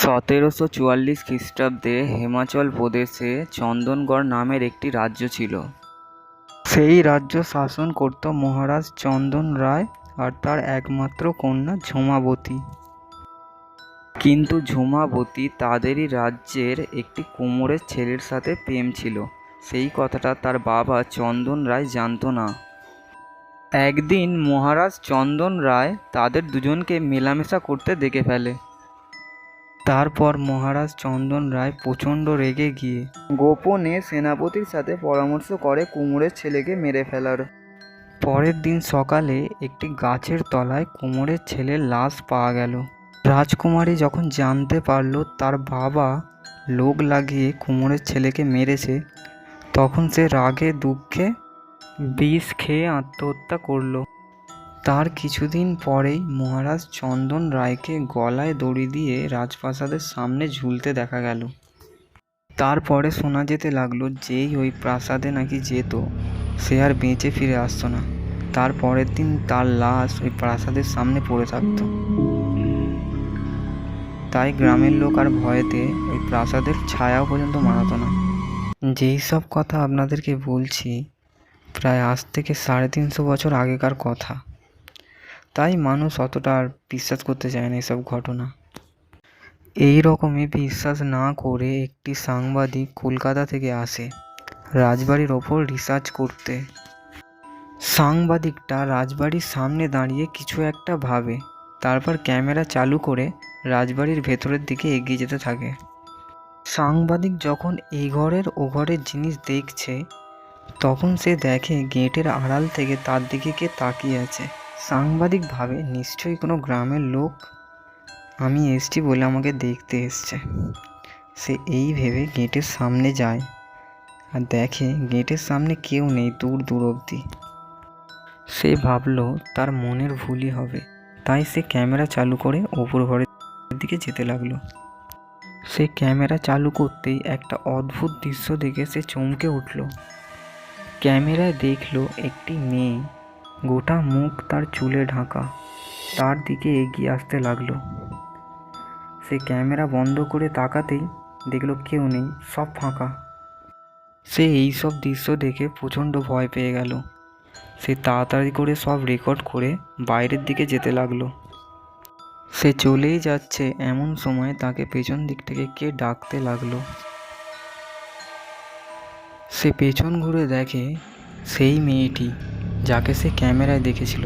1744 খ্রিস্টাব্দে হিমাচল প্রদেশে চন্দনগড় নামের একটি রাজ্য ছিল। সেই রাজ্য শাসন করত মহারাজ চন্দন রায় আর তার একমাত্র কন্যা ঝুমাবতী। কিন্তু ঝুমাবতী তাদেরই রাজ্যের একটি কুমোরের ছেলের সাথে প্রেম ছিল, সেই কথাটা তার বাবা চন্দন রায় জানত না। একদিন মহারাজ চন্দন রায় তাদের দুজনকে মেলামেশা করতে দেখে ফেলে। তারপর মহারাজ চন্দন রায় প্রচণ্ড রেগে গিয়ে গোপনে সেনাপতির সাথে পরামর্শ করে কুমোরের ছেলেকে মেরে ফেলার। পরের দিন সকালে একটি গাছের তলায় কুমোরের ছেলের লাশ পাওয়া গেল। রাজকুমারী যখন জানতে পারল তার বাবা লোক লাগিয়ে কুমোরের ছেলেকে মেরেছে, তখন সে রাগে দুঃখে বিষ খেয়ে আত্মহত্যা করল। তার কিছুদিন পরেই মহারাজ চন্দন রায়কে গলায় দড়ি দিয়ে রাজপ্রাসাদের সামনে ঝুলতে দেখা গেল। তারপরে শোনা যেতে লাগলো যেই ওই প্রাসাদে নাকি যেত সে আর বেঁচে ফিরে আসতো না। তার পরের দিন তার লাশ ওই প্রাসাদের সামনে পড়ে থাকতো। তাই গ্রামের লোক আর ভয়েতে ওই প্রাসাদের ছায়াও পর্যন্ত মানাতো না। যেই সব কথা আপনাদেরকে বলছি প্রায় আজ থেকে 350 বছর আগেকার কথা, তাই মানুষ অতটা আর বিশ্বাস করতে চায় না এসব ঘটনা। এই রকমই বিশ্বাস না করে একটি সাংবাদিক কলকাতা থেকে আসে রাজবাড়ির ওপর রিসার্চ করতে। সাংবাদিকটা রাজবাড়ির সামনে দাঁড়িয়ে কিছু একটা ভাবে, তারপর ক্যামেরা চালু করে রাজবাড়ির ভেতরের দিকে এগিয়ে যেতে থাকে। সাংবাদিক যখন এই ঘরের ও ঘরের জিনিস দেখছে, তখন সে দেখে গেটের আড়াল থেকে তার দিকে কে তাকিয়ে আছে। সাংবাদিক ভাবে নিশ্চয়ই কোনো গ্রামের লোক আমি এসছি বলে আমাকে দেখতে এসছে। সে এই ভেবে গেটের সামনে যায় আর দেখে গেটের সামনে কেউ নেই দূর দূর অবধি। সে ভাবলো তার মনের ভুলই হবে, তাই সে ক্যামেরা চালু করে ওপর ঘরের দিকে যেতে লাগলো। সে ক্যামেরা চালু করতেই একটা অদ্ভুত দৃশ্য দেখে সে চমকে উঠল। ক্যামেরায় দেখলো একটি মেয়ে, গোটা মুখ তার চুলে ঢাকা, তার দিকে এগিয়ে আসতে লাগলো। সে ক্যামেরা বন্ধ করে তাকাতেই দেখলো কেউ নেই, সব ফাঁকা। সে এই সব দৃশ্য দেখে প্রচণ্ড ভয় পেয়ে গেল। সে তাড়াতাড়ি করে সব রেকর্ড করে বাইরের দিকে যেতে লাগলো। সে চলেই যাচ্ছে এমন সময় তাকে পেছন দিক থেকে কে ডাকতে লাগলো। সে পেছন ঘুরে দেখে সেই মেয়েটি যাকে সে ক্যামেরায় দেখেছিল,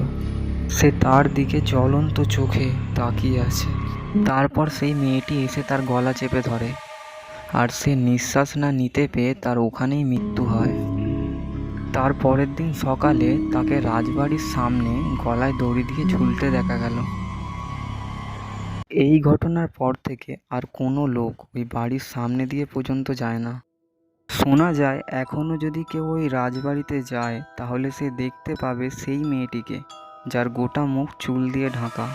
সে তার দিকে জ্বলন্ত চোখে তাকিয়ে আছে। তারপর সেই মেয়েটি এসে তার গলা চেপে ধরে, আর সে নিঃশ্বাস না নিতে পেয়ে তার ওখানেই মৃত্যু হয়। তার পরের দিন সকালে তাকে রাজবাড়ির সামনে গলায় দড়ি দিয়ে ঝুলতে দেখা গেল। এই ঘটনার পর থেকে আর কোনো লোক ওই বাড়ির সামনে দিয়ে পর্যন্ত যায় না। শোনা যায় এখনও যদি কেউ ওই রাজবাড়িতে যায় তাহলে সে দেখতে পাবে সেই মেয়েটিকে যার গোটা মুখ চুল দিয়ে ঢাকা।